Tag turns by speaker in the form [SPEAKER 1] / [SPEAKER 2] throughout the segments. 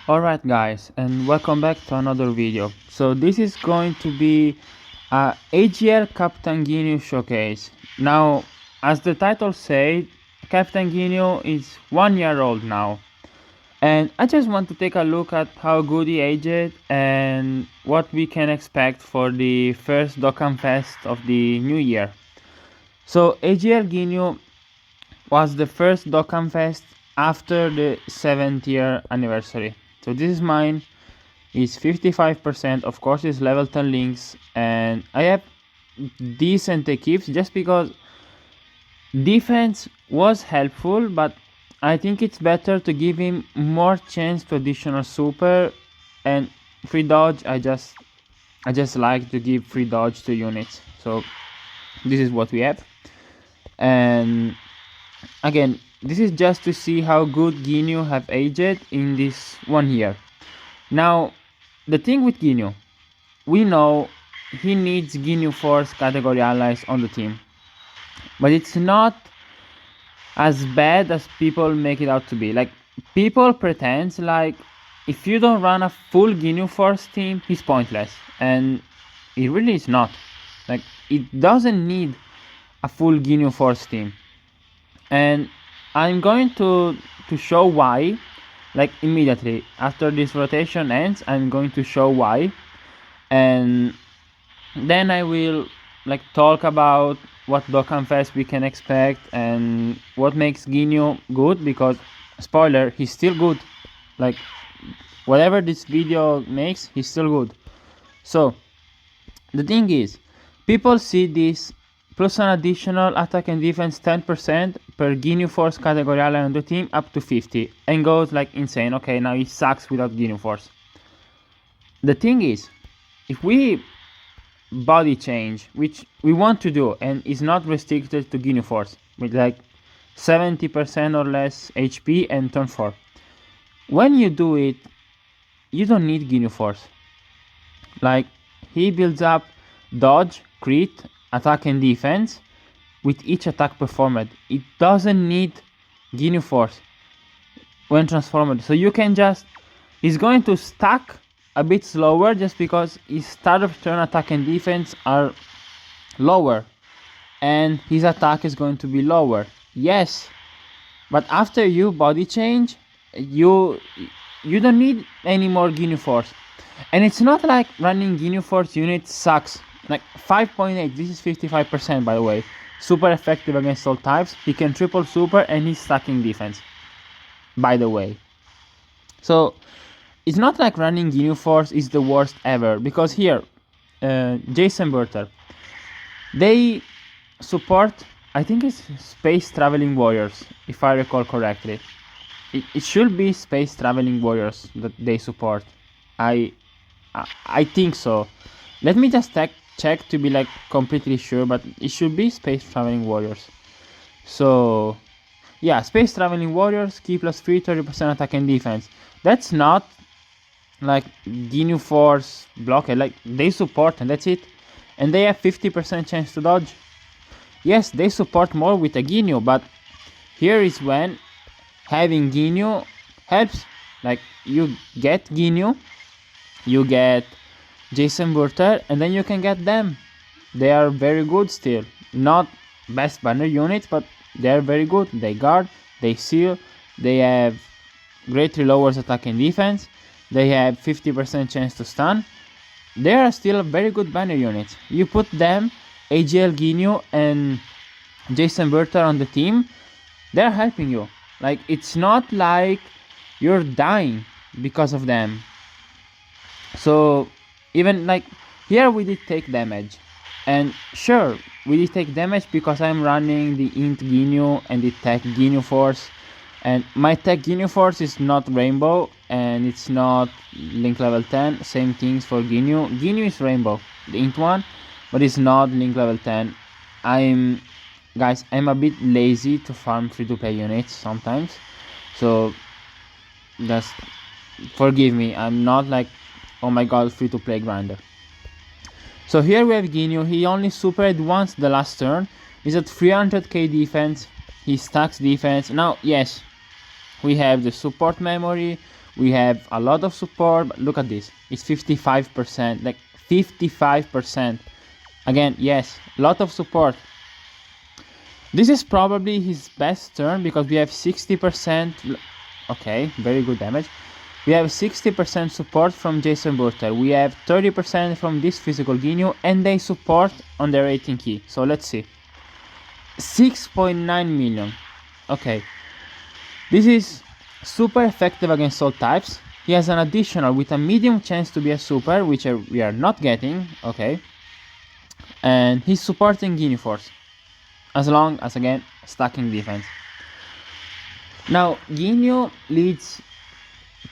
[SPEAKER 1] Alright guys, and welcome back to another video. So this is going to be a AGL Captain Ginyu showcase. Now, as the title said, Captain Ginyu is 1 year old now. And I just want to take a look at how good he aged and what we can expect for the first Dokkan Fest of the new year. So AGL Ginyu was the first Dokkan Fest after the 7th year anniversary. So this is mine, is 55%, of course it's level 10 links, and I have decent equips just because defense was helpful, but I think it's better to give him more chance to additional super, and free dodge, I just like to give free dodge to units. So this is what we have, and again, this is just to see how good Ginyu have aged in this 1 year. Now, the thing with Ginyu, we know he needs Ginyu Force category allies on the team. But it's not as bad as people make it out to be. Like, people pretend like if you don't run a full Ginyu Force team, he's pointless. And it really is not. Like, it doesn't need a full Ginyu Force team. And I'm going to show why, like immediately after this rotation ends. I'm going to show why, and then I will like talk about what Dokkan Fest we can expect and what makes Ginyu good, because spoiler, he's still good. Like, whatever this video makes, he's still good. So the thing is, people see this plus an additional attack and defense 10% per Ginyu Force category ally on the team up to 50 and goes like insane. Okay, now he sucks without Ginyu Force. The thing is, if we body change, which we want to do and is not restricted to Ginyu Force, with like 70% or less HP and turn 4, when you do it, you don't need Ginyu Force. Like, he builds up dodge, crit, attack and defense with each attack performed. It doesn't need Ginyu Force when transformed. So you can just, he's going to stack a bit slower just because his start of turn attack and defense are lower and his attack is going to be lower. Yes, but after you body change, you don't need any more Ginyu Force. And it's not like running Ginyu Force unit sucks. Like 5.8, this is 55% by the way. Super effective against all types. He can triple super and he's stacking defense, by the way. So it's not like running Ginyu Force is the worst ever, because here, Jason Burter, they support, I think it's Space Traveling Warriors, if I recall correctly. It should be Space Traveling Warriors that they support. I think so. Let me just check to be like completely sure, but it should be Space Traveling Warriors. So yeah, Space Traveling Warriors, key plus 3, 30% attack and defense. That's not like Ginyu Force block, like they support and that's it. And they have 50% chance to dodge. Yes, they support more with a Ginyu, but here is when having Ginyu helps. Like, you get Ginyu, you get Jason Burter, and then you can get them. They are very good still. Not best banner units, but they are very good. They guard, they seal, they have greatly lowers attack and defense, they have 50% chance to stun. They are still very good banner units. You put them, AGL Ginyu and Jason Burter on the team, they're helping you. Like, it's not like you're dying because of them. So even like here we did take damage, and sure, we did take damage because I'm running the int Ginyu and the tech Ginyu Force, and my tech Ginyu Force is not rainbow and it's not link level 10. Same things for Ginyu. Ginyu is rainbow, the int one, but it's not link level 10. I'm a bit lazy to farm free-to-play units sometimes, so just forgive me. I'm not like, oh my god, free-to-play grinder. So here we have Ginyu. He only supered once the last turn. He's at 300k defense. He stacks defense. Now, yes, we have the support memory, We have a lot of support, but look at this. It's 55%, like 55%. Again, yes, a lot of support. This is probably his best turn because we have 60%. Okay, very good damage. We have 60% support from Jason Burter. We have 30% from this physical Ginyu, and they support on their 18 key. So let's see. 6.9 million. Okay. This is super effective against all types. He has an additional with a medium chance to be a super, which we are not getting. Okay. And he's supporting Ginyu Force. As long as, again, stacking defense. Now, Ginyu leads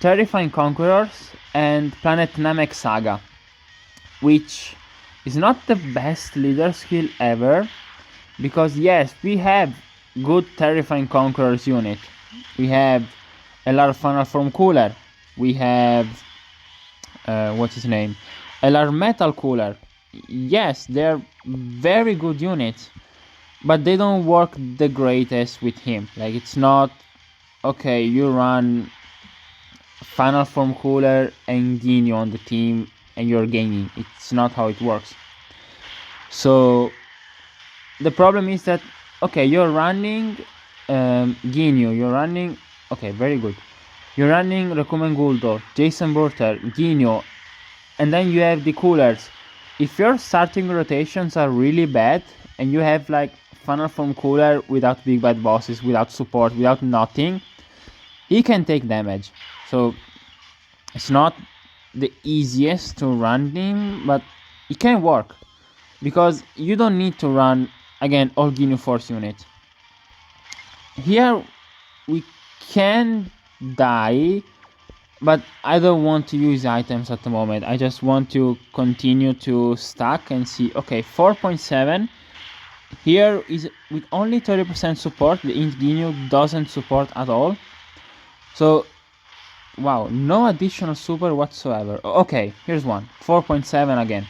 [SPEAKER 1] Terrifying Conquerors and Planet Namek Saga, which is not the best leader skill ever, because yes, we have good Terrifying Conquerors unit. We have a lot of Final Form Cooler. We have what's his name? LR Metal Cooler. Yes, they're very good units, but they don't work the greatest with him. Like, it's not okay, you run Final Form Cooler and Ginyu on the team and you're gaining. It's not how it works. So the problem is that, okay, you're running Ginyu, you're running, okay, very good. You're running Rekumen Guldo, Jason Burter, Ginyu, and then you have the coolers. If your starting rotations are really bad and you have like Final Form Cooler without big bad bosses, without support, without nothing, he can take damage. So it's not the easiest to run him, but it can work because you don't need to run, again, all Ginyu Force units. Here we can die, but I don't want to use items at the moment. I just want to continue to stack and see. Okay, 4.7. Here is with only 30% support. The Int Ginyu doesn't support at all. So, wow, no additional super whatsoever. Okay, here's one. 4.7 again.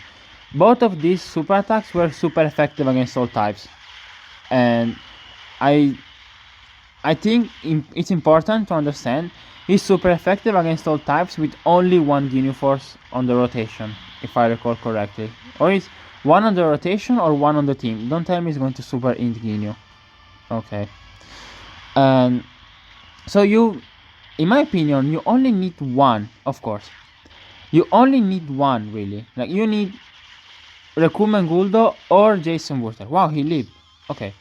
[SPEAKER 1] Both of these super attacks were super effective against all types. And I think it's important to understand he's super effective against all types with only one Ginyu Force on the rotation, if I recall correctly. Or it's one on the rotation or one on the team. Don't tell me he's going to super Int Ginyu. Okay. So you, in my opinion, you only need one, of course. You only need one, really. Like, you need Rekumen Guldo or Jason Burter. Wow, he lived. Okay.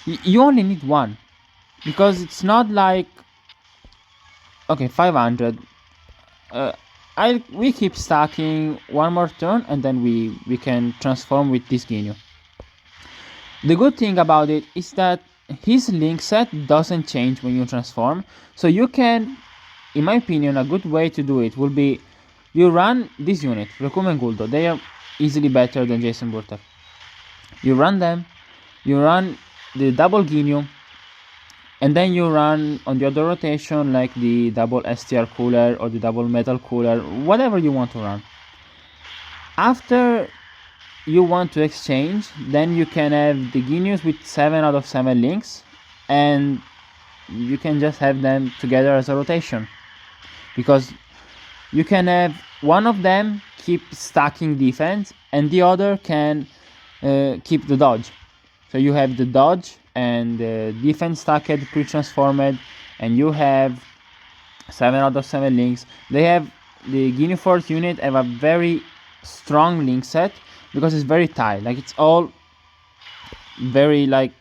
[SPEAKER 1] You only need one. Because it's not like... Okay, 500. We keep stacking one more turn and then we can transform with this Ginyu. The good thing about it is that his link set doesn't change when you transform. So you can, in my opinion, a good way to do it will be you run this unit, Rekumen Guldo. They are easily better than Jason Burter. You run them, you run the double Ginyu, and then you run on the other rotation like the double STR cooler or the double metal cooler, whatever you want to run. After you want to exchange, then you can have the Ginyus with 7 out of 7 links, and you can just have them together as a rotation. Because you can have one of them keep stacking defense and the other can keep the dodge. So you have the dodge and the defense stacked pre-transformed, and you have 7 out of 7 links. They have the Ginyu Force unit have a very strong link set because it's very tight. Like, it's all very like,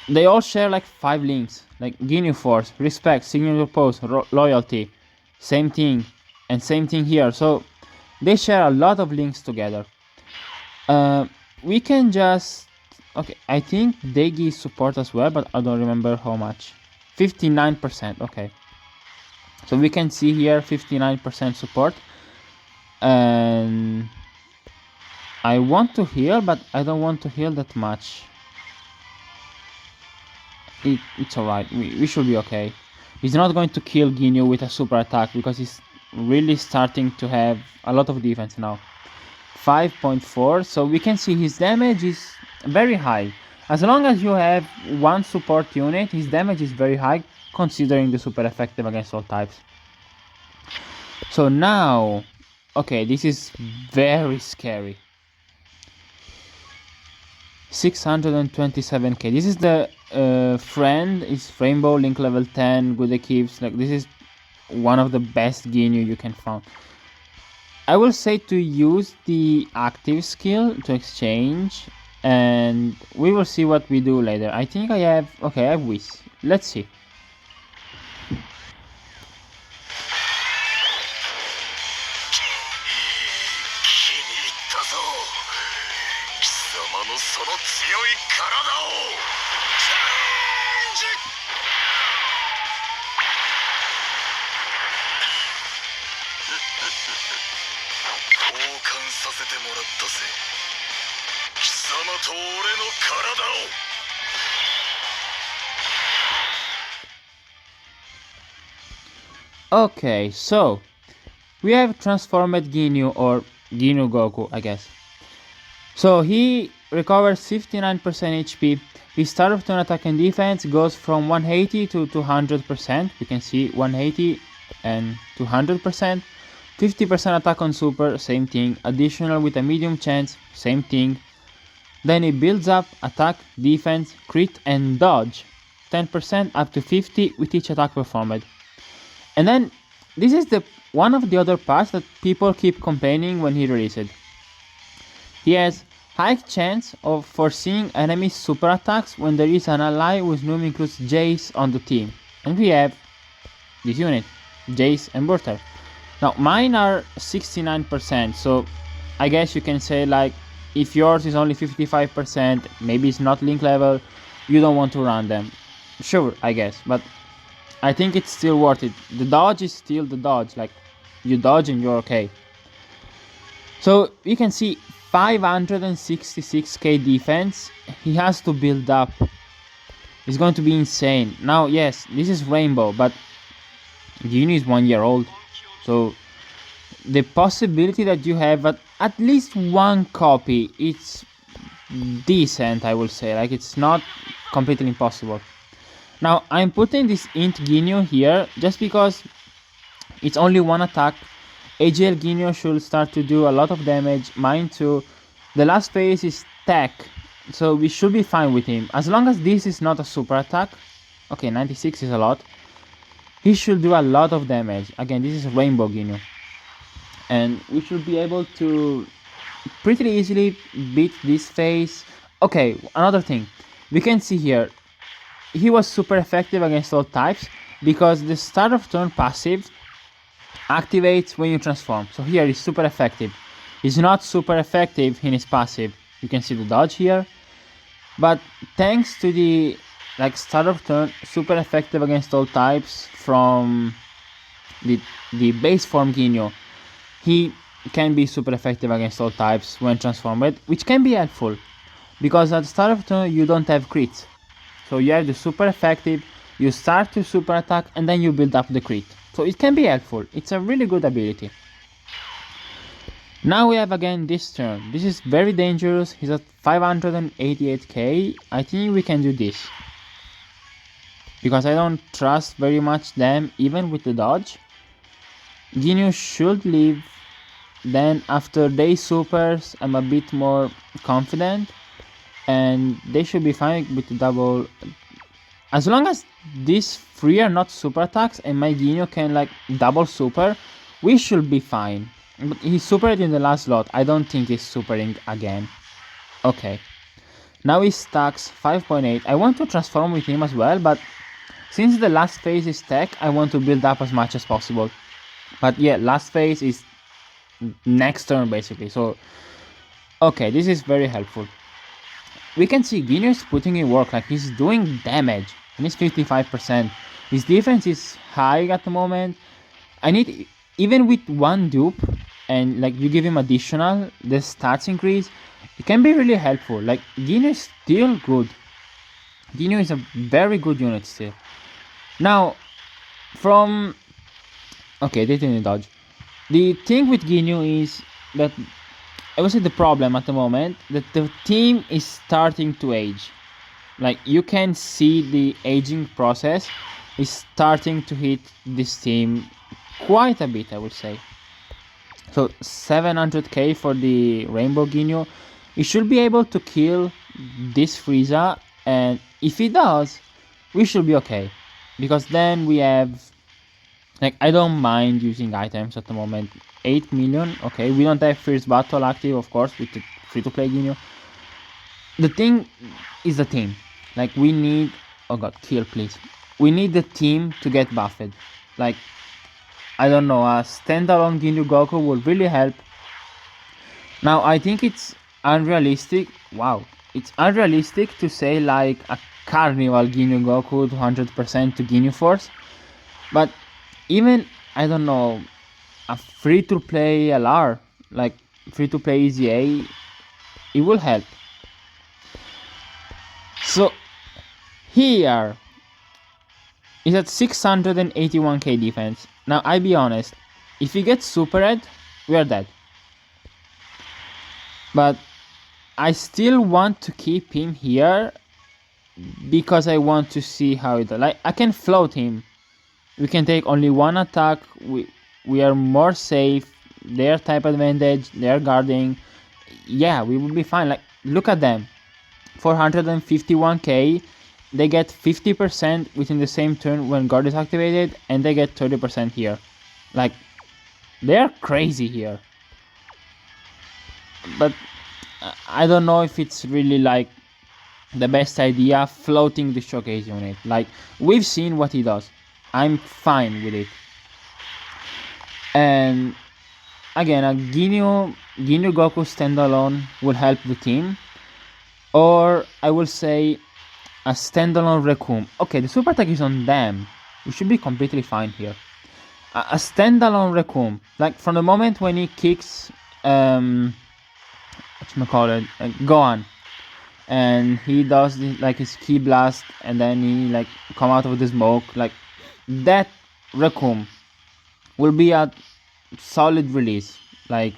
[SPEAKER 1] they all share like 5 links, like Ginyu Force, respect, signature pose, loyalty, same thing, and same thing here. So they share a lot of links together. We can just, okay, I think they give support as well, but I don't remember how much. 59%, okay. So we can see here 59% support. And I want to heal, but I don't want to heal that much. It's alright, we should be okay. He's not going to kill Ginyu with a super attack because he's really starting to have a lot of defense now. 5.4, so we can see his damage is very high. As long as you have one support unit, his damage is very high. considering the super effective against all types. So now, okay, this is very scary. 627k. This is the friend, is Rainbow, Link level 10, good equips. Like, this is one of the best Ginyu you can find. I will say to use the active skill to exchange, and we will see what we do later. I think I have, okay, I have Whis. Let's see. Okay, so we have transformed Ginyu, or Ginyu Goku, I guess. So he recovers 59% HP. His start of turn attack and defense goes from 180 to 200%. We can see 180 and 200%. 50% attack on super, same thing. Additional with a medium chance, same thing. Then it builds up attack, defense, crit and dodge. 10% up to 50 with each attack performed. And then this is the one of the other parts that people keep complaining when he released. He has high chance of foreseeing enemy super attacks when there is an ally whose name includes Jace on the team. And we have this unit, Jace and Burter. Now mine are 69%, so I guess you can say, like, if yours is only 55%, maybe it's not link level, you don't want to run them. Sure, I guess, but I think it's still worth it. The dodge is still the dodge, like, you dodge and you're okay. So you can see 566k defense. He has to build up. It's going to be insane. Now, yes, this is Rainbow, but Ginyu is 1 year old. So the possibility that you have at least one copy, it's decent, I will say. Like, it's not completely impossible. Now I'm putting this int Ginyu here just because it's only one attack. AGL Ginyu should start to do a lot of damage. Mine too. The last phase is tech, so we should be fine with him. As long as this is not a super attack. Okay, 96 is a lot. He should do a lot of damage. Again, this is Rainbow Ginyu. And we should be able to pretty easily beat this phase. Okay, another thing. We can see here, he was super effective against all types because the start of turn passive activates when you transform. So here he's super effective. He's not super effective in his passive. You can see the dodge here. But thanks to the start of turn, super effective against all types from the base form Ginyu, he can be super effective against all types when transformed, which can be helpful because at the start of turn you don't have crits. So you have the super effective, you start to super attack, and then you build up the crit. So it can be helpful. It's a really good ability. Now we have again this turn. This is very dangerous. He's at 588k. I think we can do this. Because I don't trust very much them, even with the dodge. Ginyu should leave. Then after they supers, I'm a bit more confident. And they should be fine with the double. As long as these three are not super attacks and my Ginyu can double super, we should be fine. But he supered in the last lot. I don't think he's supering again. Okay. Now he stacks 5.8. I want to transform with him as well, but since the last phase is tech, I want to build up as much as possible. But yeah, last phase is next turn basically. So, okay, this is very helpful. We can see Ginyu is putting in work, he's doing damage, and it's 55%. His defense is high at the moment. I need, even with one dupe, and you give him additional, the stats increase, it can be really helpful. Ginyu is still good. Ginyu is a very good unit still. Now, okay, they didn't dodge. The thing with Ginyu is that, I would say the problem at the moment, that the team is starting to age. You can see the aging process. is starting to hit this team quite a bit, I would say. So 700k for the Rainbow Ginyu. It should be able to kill this Frieza, and if it does, we should be okay. Because then we have, like, I don't mind using items at the moment. 8 million, okay. We don't have First Battle active, of course, with the free-to-play Ginyu. The thing is the team. Like, we need, oh god, kill please. We need the team to get buffed. Like, I don't know, a standalone Ginyu Goku would really help. Now, I think it's unrealistic. Wow, it's unrealistic to say like a Carnival Ginyu Goku 200% to Ginyu Force. But even, I don't know, a free-to-play LR, like free-to-play EZA, it will help. So, here is at 681k defense. Now, I'll be honest, if he gets Super Red, we are dead. But I still want to keep him here because I want to see how it does. Like, I can float him. We can take only one attack. We are more safe. Their type advantage. They're guarding. Yeah, we will be fine. Like, look at them. 451k. They get 50% within the same turn when guard is activated, and they get 30% here. Like, they're crazy here. But I don't know if it's really like the best idea floating the showcase unit. Like, we've seen what he does. I'm fine with it. And again, a Ginyu Goku standalone will help the team. Or I will say a standalone Rekum. Okay, the super attack is on them. We should be completely fine here. A standalone Rekum. Like, from the moment when he kicks Gohan, and he does like his Ki Blast, and then he like come out of the smoke, like that Rekum will be a solid release, like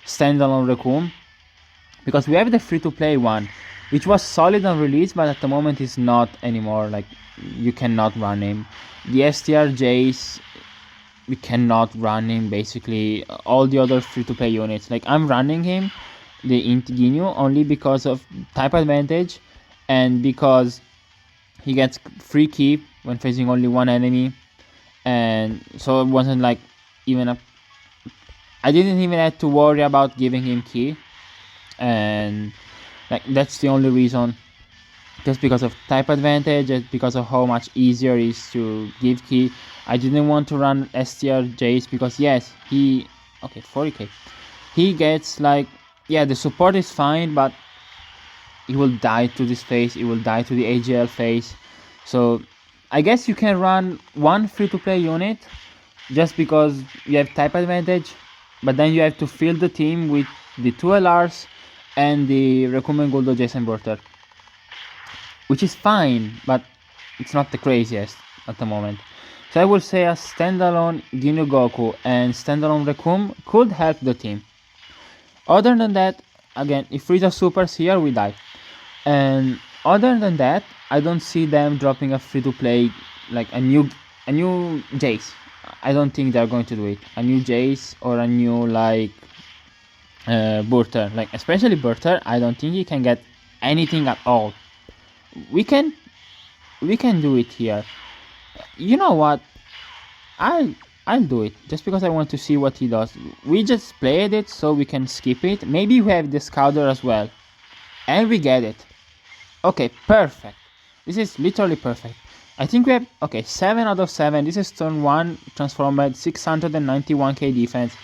[SPEAKER 1] standalone Rekum, because we have the free-to-play one, which was solid on release, but at the moment is not anymore. Like, you cannot run him. The STR Jace, we cannot run him. Basically, all the other free-to-play units, like I'm running him, the Int Ginyu, only because of type advantage, and because he gets free keep when facing only one enemy, and so it wasn't like even a. I didn't even have to worry about giving him Ki, and like that's the only reason. Just because of type advantage, just because of how much easier it is to give Ki. I didn't want to run STR Jace because yes, he 40k. He gets like, yeah, the support is fine, but he will die to this phase, it will die to the AGL phase. So I guess you can run one free-to-play unit just because you have type advantage, but then you have to fill the team with the 2 LRs and the Rekumen Guldo Jason Burter, which is fine, but it's not the craziest at the moment. So I will say a standalone Ginyu Goku and standalone Rekum could help the team. Other than that, again, if Frieza supers here, we die. And other than that, I don't see them dropping a free-to-play, like a new Jace. I don't think they're going to do it. A new Jace or a new like Burter. Like, especially Burter, I don't think he can get anything at all. We can do it here. You know what? I'll do it just because I want to see what he does. We just played it so we can skip it. Maybe we have the Scouter as well, and we get it. Okay, perfect. This is literally perfect. I think we have 7 out of 7. This is turn 1 transformed, 691k defense.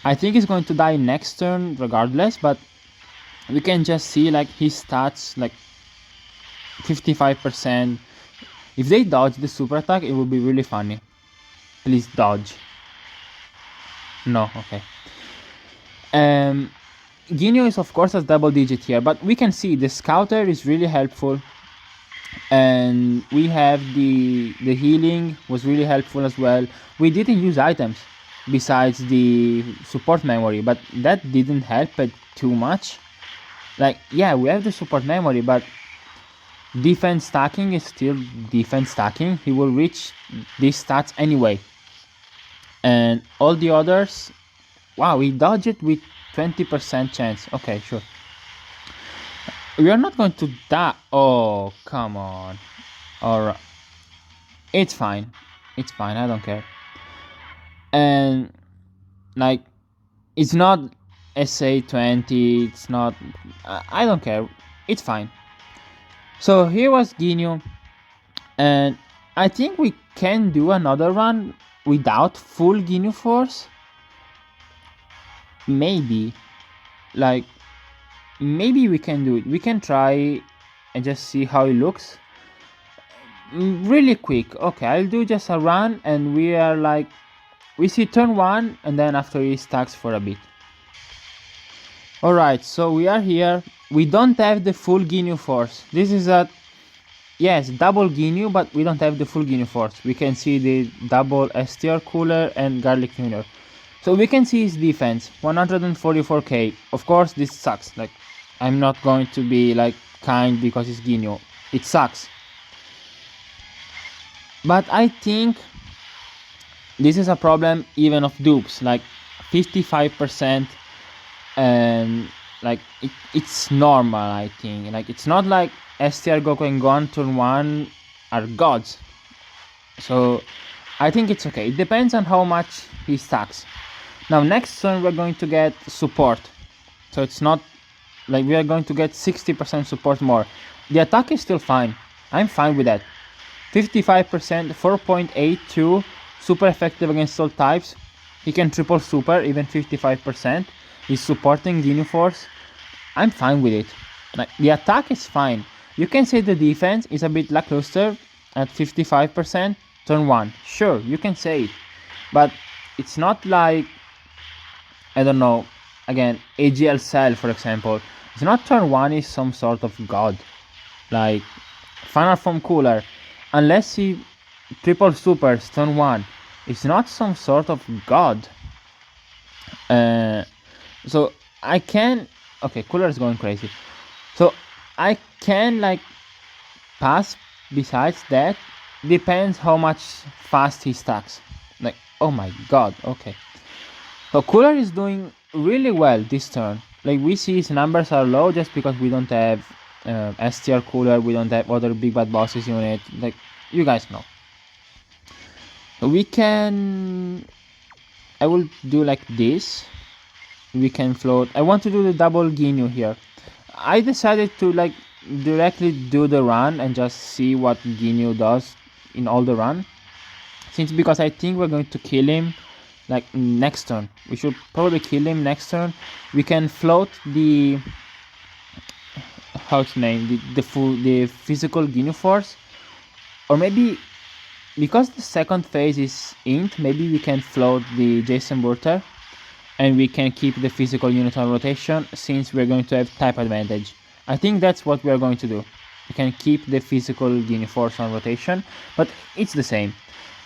[SPEAKER 1] I think he's going to die next turn regardless, but we can just see like his stats, like 55%. If they dodge the super attack, it would be really funny. Please dodge. No, okay. Ginyu is of course a double digit here, but we can see the Scouter is really helpful, and we have the healing was really helpful as well. We didn't use items besides the support memory, but that didn't help it too much. Like, yeah, we have the support memory, but defense stacking is still defense stacking. He will reach these stats anyway. And all the others, wow, we dodge it with 20% chance. Okay, sure. We are not going to die. Oh, come on. Alright. It's fine. It's fine. I don't care. And like, it's not SA20. It's not. I don't care. It's fine. So here was Ginyu. And I think we can do another run without full Ginyu Force. Maybe. Like, maybe we can do it. We can try and just see how it looks. Really quick. Okay, I'll do just a run, and we are like, we see turn 1, and then after he stacks for a bit. Alright, so we are here. We don't have the full Ginyu Force. This is a, yes, double Ginyu, but we don't have the full Ginyu Force. We can see the double STR Cooler and Garlic Jr. So we can see his defense, 144k. Of course, this sucks. Like, I'm not going to be like kind because it's Ginyu. It sucks. But I think this is a problem even of dupes, like 55%, and like it's normal. I think like it's not like STR Goku and Gon turn 1 are gods. So I think it's okay. It depends on how much he stacks. Now next turn we're going to get support. So it's not like we are going to get 60% support more. The attack is still fine. I'm fine with that. 55%, 4.82, super effective against all types. He can triple super, even 55%. He's supporting Ginyu Force. I'm fine with it. Like, the attack is fine. You can say the defense is a bit lackluster at 55%, turn 1. Sure, you can say it. But it's not like, I don't know, again, AGL Cell, for example. It's not turn 1 is some sort of god. Like, Final Form Cooler, unless he triple supers turn 1, it's not some sort of god. So I can, okay, Cooler is going crazy. So I can like pass. Besides that, depends how much fast he stacks. Like, oh my god, okay. So Cooler is doing really well this turn. Like, we see his numbers are low just because we don't have STR Cooler, we don't have other big bad bosses unit. Like, you guys know. We can, I will do like this. We can float. I want to do the double Ginyu here. I decided to like directly do the run and just see what Ginyu does in all the run. Since because I think we're going to kill him like next turn. We should probably kill him next turn. We can float the, how's name, the physical Ginyu Force, or maybe because the second phase is int, maybe we can float the Jason Burter, and we can keep the physical unit on rotation since we're going to have type advantage. I think that's what we're going to do. We can keep the physical Ginyu Force on rotation, but it's the same.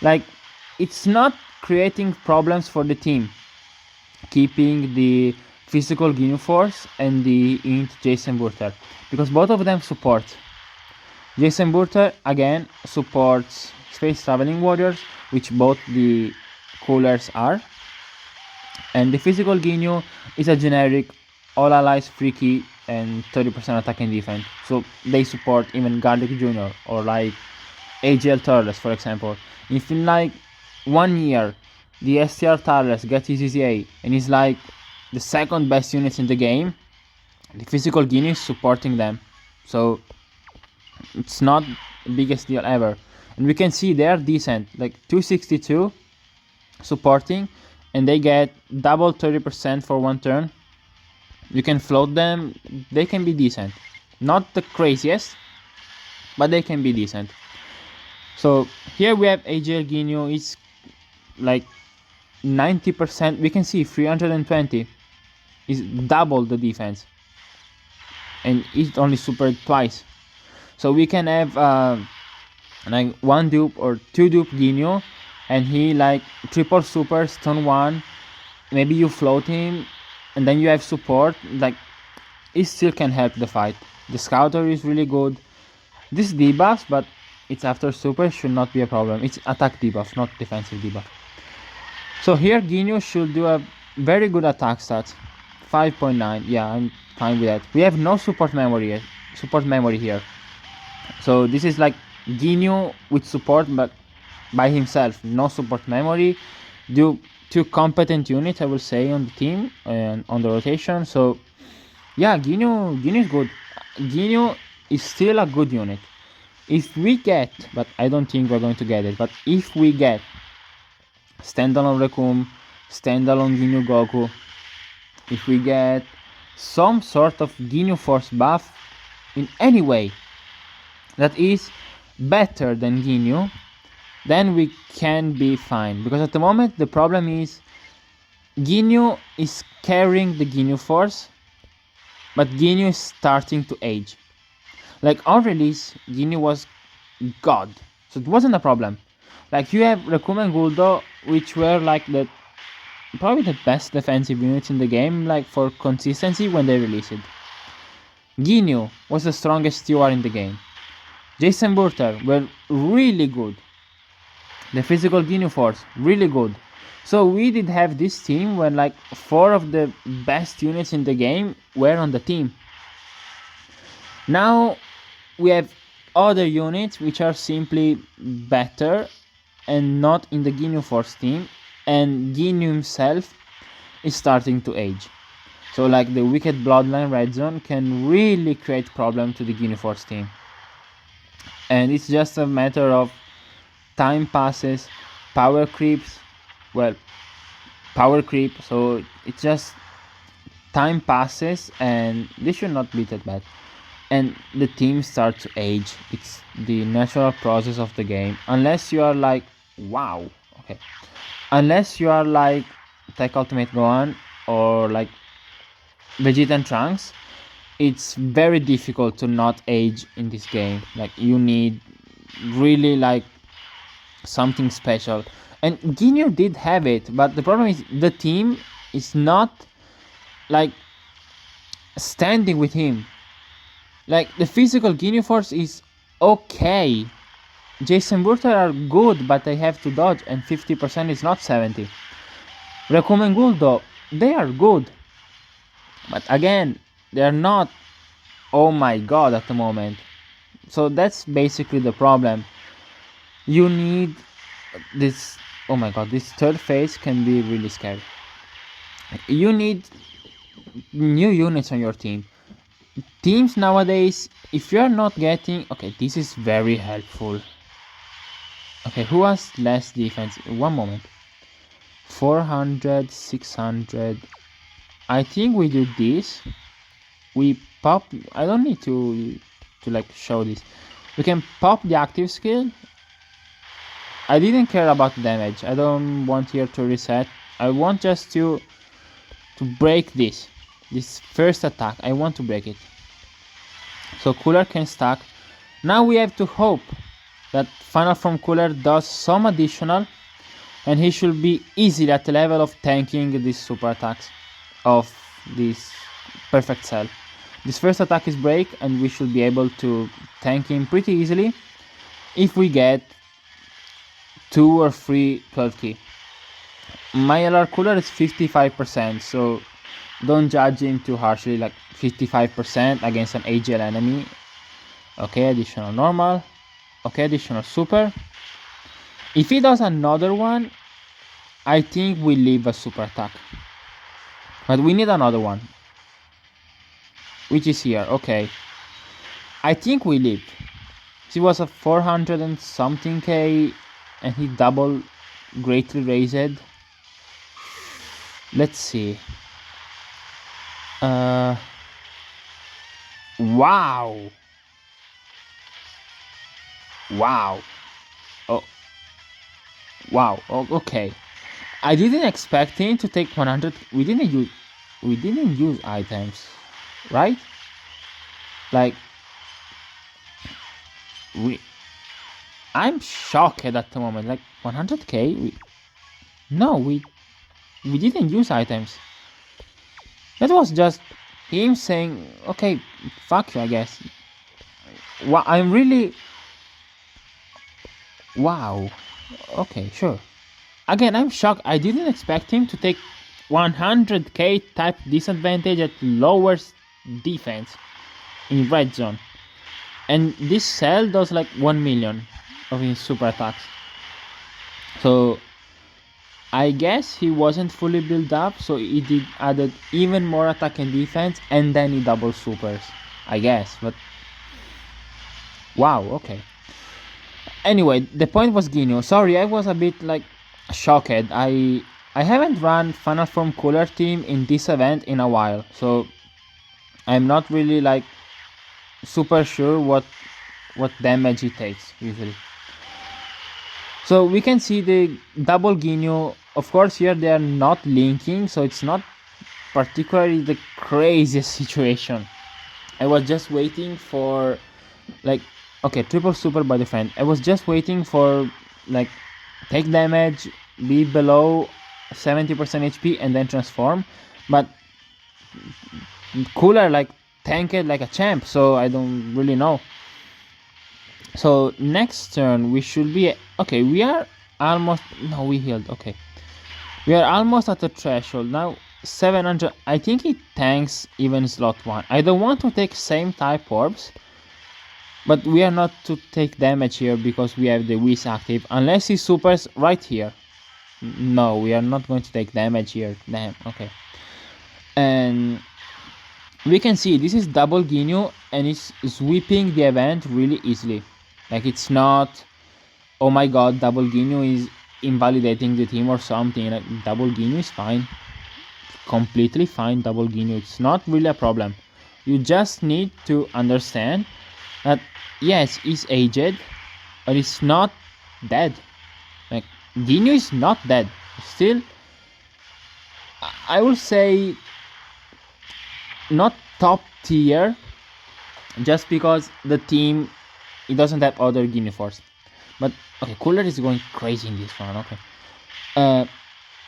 [SPEAKER 1] Like, it's not creating problems for the team, keeping the physical Ginyu Force and the int Jason Burter, because both of them support. Jason Burter again supports Space Traveling Warriors, which both the coolers are, and the physical Ginyu is a generic all allies freaky and 30% attack and defense, so they support even Garlic Jr. or like AGL Turles, for example. If in like 1 year the STR Turles gets his EZA and is like the second best units in the game, the physical Ginyu is supporting them, so it's not the biggest deal ever. And we can see they're decent, like 262 supporting, and they get double 30% for 1 turn. You can float them, they can be decent. Not the craziest, but they can be decent. So here we have AGL Ginyu, it's like 90%, we can see 320 is double the defense, and it's only supered twice. So we can have like 1 dupe or 2 dupe Ginyu, and he like triple supers turn 1, maybe you float him, and then you have support. Like, it still can help the fight. The scouter is really good. This debuffs, but it's after super, should not be a problem. It's attack debuff, not defensive debuff. So here Ginyu should do a very good attack stats. 5.9, yeah, I'm fine with that. We have no support memory here. So this is like Ginyu with support, but by himself, no support memory. Do two competent units, I will say, on the team and on the rotation. So yeah, Ginyu is good. Ginyu is still a good unit. If we get, but I don't think we're going to get it, but if we get standalone Rekum, standalone Ginyu Goku, if we get some sort of Ginyu Force buff in any way that is better than Ginyu, then we can be fine. Because at the moment the problem is Ginyu is carrying the Ginyu Force, but Ginyu is starting to age. Like on release, Ginyu was god, so it wasn't a problem. Like you have Rekum and Guldo, which were like probably the best defensive units in the game, like for consistency when they released it. Ginyu was the strongest UR in the game. Jason Burter were really good. The physical Ginyu Force, really good. So we did have this team when like 4 of the best units in the game were on the team. Now we have other units which are simply better and not in the Ginyu Force team, and Ginyu himself is starting to age. So like the Wicked Bloodline Red Zone can really create problem to the Ginyu Force team. And it's just a matter of time passes, power creeps, so it's just time passes and this should not be that bad. And the team starts to age. It's the natural process of the game. Unless you are like, wow, okay. Unless you are like Tech Ultimate Gohan or like Vegeta and Trunks, it's very difficult to not age in this game. Like you need really like something special. And Ginyu did have it, but the problem is the team is not like standing with him. Like the physical Ginyu Force is okay. Jason Burter are good, but they have to dodge, and 50% is not 70. Rekum and Guldo, they are good, but again, they are not oh my god at the moment. So that's basically the problem. You need this, oh my god, this third phase can be really scary. You need new units on your team. Teams nowadays, if you are not getting, okay, this is very helpful. Okay, who has less defense? One moment. 400, 600. I think we do this. We pop, I don't need to like show this. We can pop the active skill. I didn't care about damage. I don't want here to reset. I want just to break this first attack. I want to break it. So Cooler can stack. Now we have to hope that Final Form Cooler does some additional, and he should be easily at the level of tanking these super attacks of this Perfect Cell. This first attack is break, and we should be able to tank him pretty easily if we get 2 or 3 12 key. My LR Cooler is 55%, so don't judge him too harshly, like 55% against an AGL enemy. Okay, additional normal. Okay, additional super. If he does another one, I think we leave a super attack. But we need another one, which is here. Okay, I think we leave. He was a 400 and something K, and he double greatly raised. Let's see. Wow. Oh, wow. Oh, okay. I didn't expect him to take 100. We didn't use items, right? Like I'm shocked at the moment. Like 100k. We didn't use items. That was just him saying, okay, fuck you, I guess. Wow, I'm really... Wow. Okay, sure. Again, I'm shocked. I didn't expect him to take 100k type disadvantage at lowest defense in red zone. And this cell does like 1 million of his super attacks. So I guess he wasn't fully built up, so he did added even more attack and defense, and then he double supers, I guess. But wow, okay. Anyway, the point was Ginyu. Sorry, I was a bit like shocked. I haven't run Final Form Cooler team in this event in a while, so I'm not really like super sure what damage it takes usually. So we can see the double Ginyu. Of course, here they are not linking, so it's not particularly the craziest situation. I was just waiting for like, okay, triple super by the friend. I was just waiting for like take damage, be below 70% HP and then transform, but Cooler like tanked like a champ, so I don't really know. So next turn we should be okay. We are almost, no, we healed. Okay, we are almost at the threshold now. 700. I think it tanks even slot 1. I don't want to take same type orbs, but we are not to take damage here because we have the Whis active, unless he supers right here. No, we are not going to take damage here. Damn. Okay. And we can see this is double Ginyu and it's sweeping the event really easily. Like, it's not, oh my god, double Ginyu is invalidating the team or something. Like, double Ginyu is fine, completely fine. Double Ginyu, it's not really a problem. You just need to understand that yes, he's aged, but it's not dead. Like, Ginyu is not dead. Still, I will say not top tier, just because the team, it doesn't have other Ginyu Force. But okay, Cooler is going crazy in this one. Okay,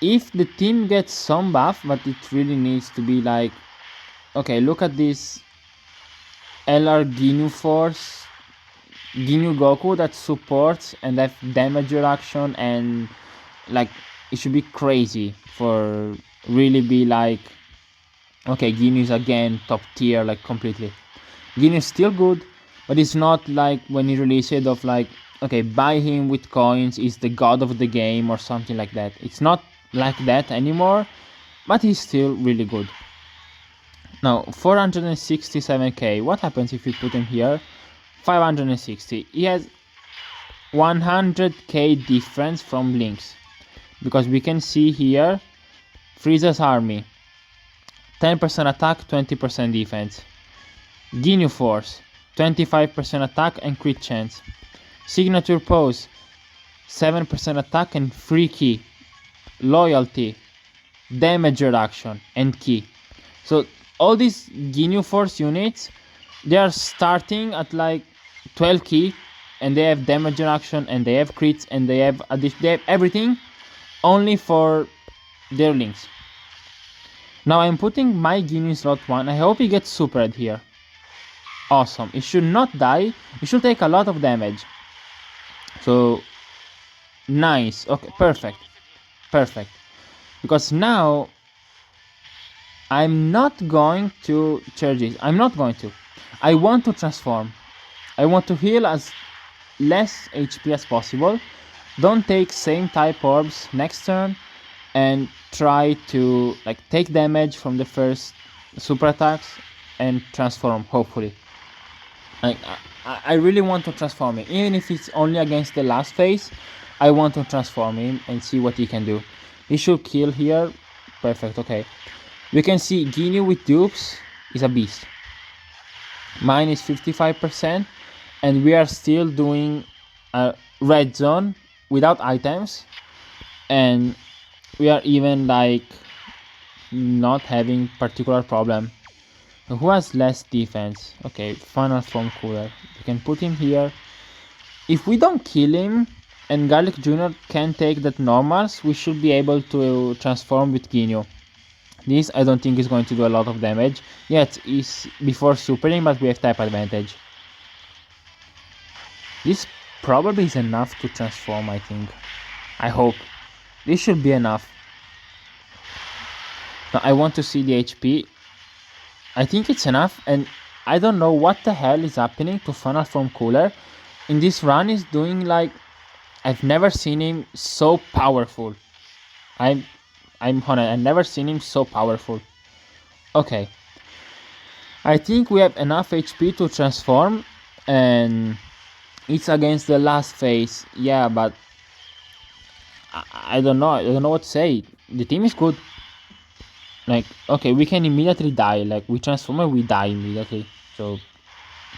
[SPEAKER 1] if the team gets some buff, but it really needs to be like, okay, look at this LR Ginyu Force, Ginyu Goku that supports and have damage reduction, and like it should be crazy for really be like, okay, Ginyu is again top tier, like completely. Ginyu is still good, but it's not like when he released it of like, okay, buy him with coins, he's the god of the game or something like that. It's not like that anymore, but he's still really good. Now 467k, what happens if we put him here? 560. He has 100k difference from Link's, because we can see here Frieza's army, 10% attack, 20% defense. Ginyu Force, 25% attack and crit chance. Signature pose, 7% attack and free key. Loyalty, damage reduction and key. So all these Ginyu Force units, they are starting at like 12 key, and they have damage reduction and they have crits and they have everything only for their links. Now I'm putting my Ginyu in slot 1. I hope he gets supered here. Awesome. It should not die. It should take a lot of damage. So nice. Okay, perfect. Perfect. Because now I'm not going to charge it. I'm not going to. I want to transform. I want to heal as less HP as possible. Don't take same type orbs next turn, and try to like take damage from the first super attacks and transform, hopefully. Like, I really want to transform him, even if it's only against the last phase. I want to transform him and see what he can do. He should kill here. Perfect. Okay, we can see Ginyu with dupes is a beast. Mine is 55%, and we are still doing a red zone without items, and we are even like not having particular problem. Who has less defense? Okay, Final Form Cooler. We can put him here. If we don't kill him and Garlic Jr. can take that normals, we should be able to transform with Ginyu. This I don't think is going to do a lot of damage. Yet is before supering, but we have type advantage. This probably is enough to transform, I think. I hope. This should be enough. Now I want to see the HP. I think it's enough, and I don't know what the hell is happening to Final Form Cooler. In this run is doing like I've never seen him so powerful. I'm honest, I've never seen him so powerful. Okay. I think we have enough HP to transform, and it's against the last phase. Yeah, but I don't know. I don't know what to say. The team is good. Like, okay, we can immediately die. Like, we transform and we die immediately. So,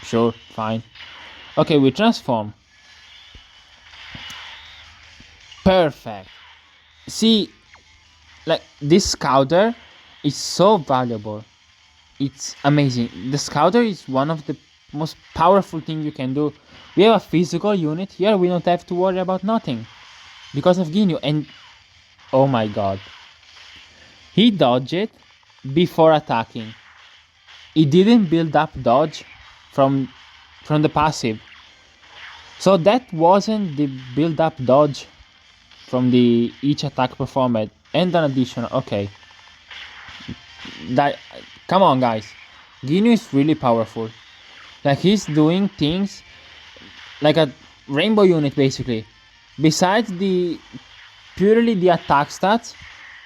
[SPEAKER 1] sure, fine. Okay, we transform. Perfect. See, like, this scouter is so valuable. It's amazing. The scouter is one of the most powerful thing you can do. We have a physical unit here. We don't have to worry about nothing because of Ginyu. And oh my god, he dodged it before attacking. He didn't build up dodge from the passive, so that wasn't the build up dodge from the each attack performed. And an additional, okay, that, come on guys, Ginyu is really powerful. Like, he's doing things like a rainbow unit basically. Besides the purely the attack stats,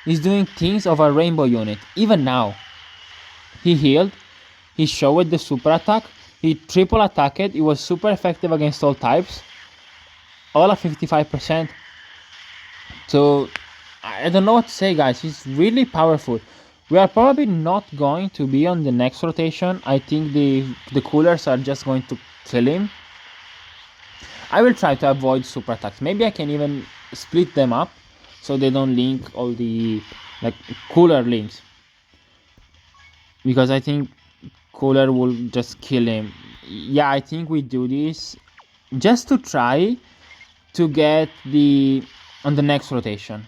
[SPEAKER 1] he's doing things of a rainbow unit. Even now, he healed, he showed the super attack, he triple attacked, it was super effective against all types, all at 55%. So I don't know what to say guys, he's really powerful. We are probably not going to be on the next rotation. I think the coolers are just going to kill him. I will try to avoid super attacks. Maybe I can even split them up so they don't link all the like cooler links, because I think cooler will just kill him. Yeah, I think we do this just to try to get the on the next rotation.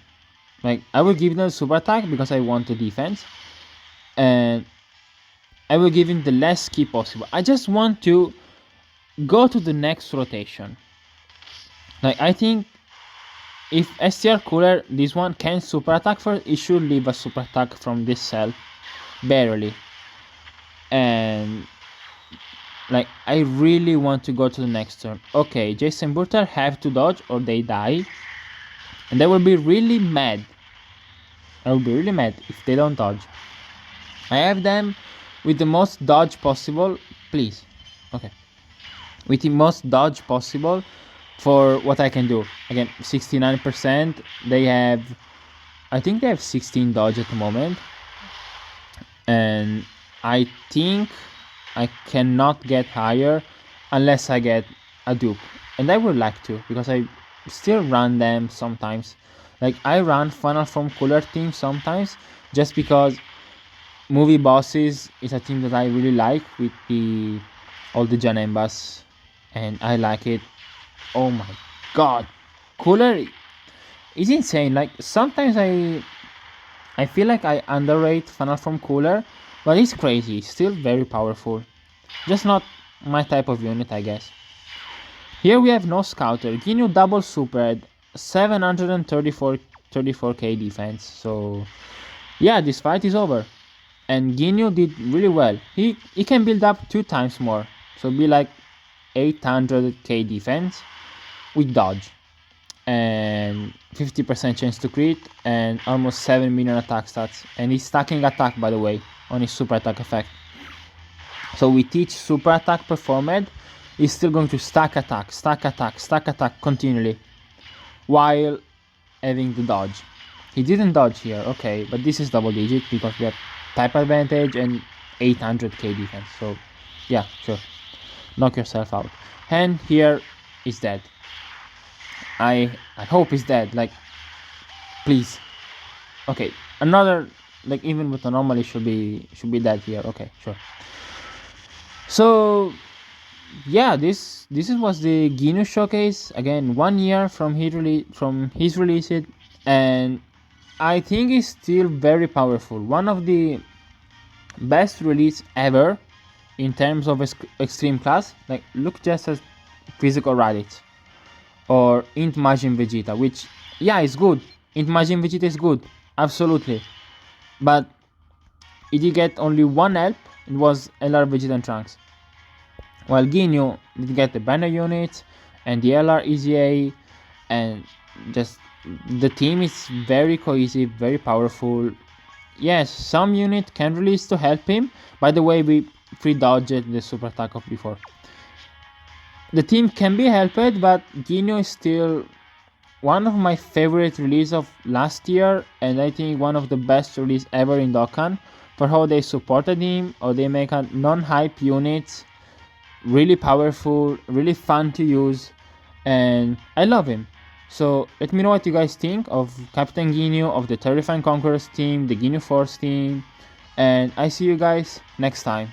[SPEAKER 1] Like, I will give them super attack because I want the defense, and I will give him the less key possible. I just want to go to the next rotation. Like, I think if STR Cooler, this one, can super attack first, it should leave a super attack from this cell, barely. And like, I really want to go to the next turn. Okay, Jason Burter have to dodge or they die, and they will be really mad. I will be really mad if they don't dodge. I have them with the most dodge possible, please. Okay, with the most dodge possible for what I can do. Again, 69%. They have, I think they have 16 dodge at the moment, and I think I cannot get higher unless I get a dupe, and I would like to, because I still run them sometimes. Like, I run Final Form Cooler team sometimes just because Movie Bosses is a team that I really like with all the Janembas, and I like it. Oh my god, Cooler is insane. Like, sometimes I feel like I underrate Final Form Cooler, but it's crazy. It's still very powerful, just not my type of unit, I guess. Here we have no Scouter. Ginyu double supered, 734k defense. So yeah, this fight is over, and Ginyu did really well. He can build up 2 times more, so be like 800k defense with dodge and 50% chance to crit and almost 7 million attack stats. And he's stacking attack, by the way, on his super attack effect. So with each super attack performed, he's still going to stack attack continually while having the dodge. He didn't dodge here, okay, but this is double digit because we have type advantage and 800k defense. So yeah, sure, knock yourself out. And here is dead. I hope he's dead. Like, please. Okay, another, like, even with the normally should be dead here. Okay, sure. So yeah, this was the Ginyu showcase. Again, 1 year from his release, and I think it's still very powerful. One of the best release ever in terms of extreme class. Like, look just at physical Raditz, or Int Majin Vegeta, which, yeah, is good. Int Majin Vegeta is good, absolutely. But it did get only one help, it was LR Vegeta and Trunks. While Ginyu did get the banner unit and the LR EZA, and just the team is very cohesive, very powerful. Yes, some unit can release to help him. By the way, we free dodged the super attack of before. The team can be helped, but Ginyu is still one of my favorite release of last year, and I think one of the best release ever in Dokkan, for how they supported him, or they make a non-hype units really powerful, really fun to use, and I love him. So let me know what you guys think of Captain Ginyu, of the Terrifying Conquerors team, the Ginyu Force team, and I see you guys next time.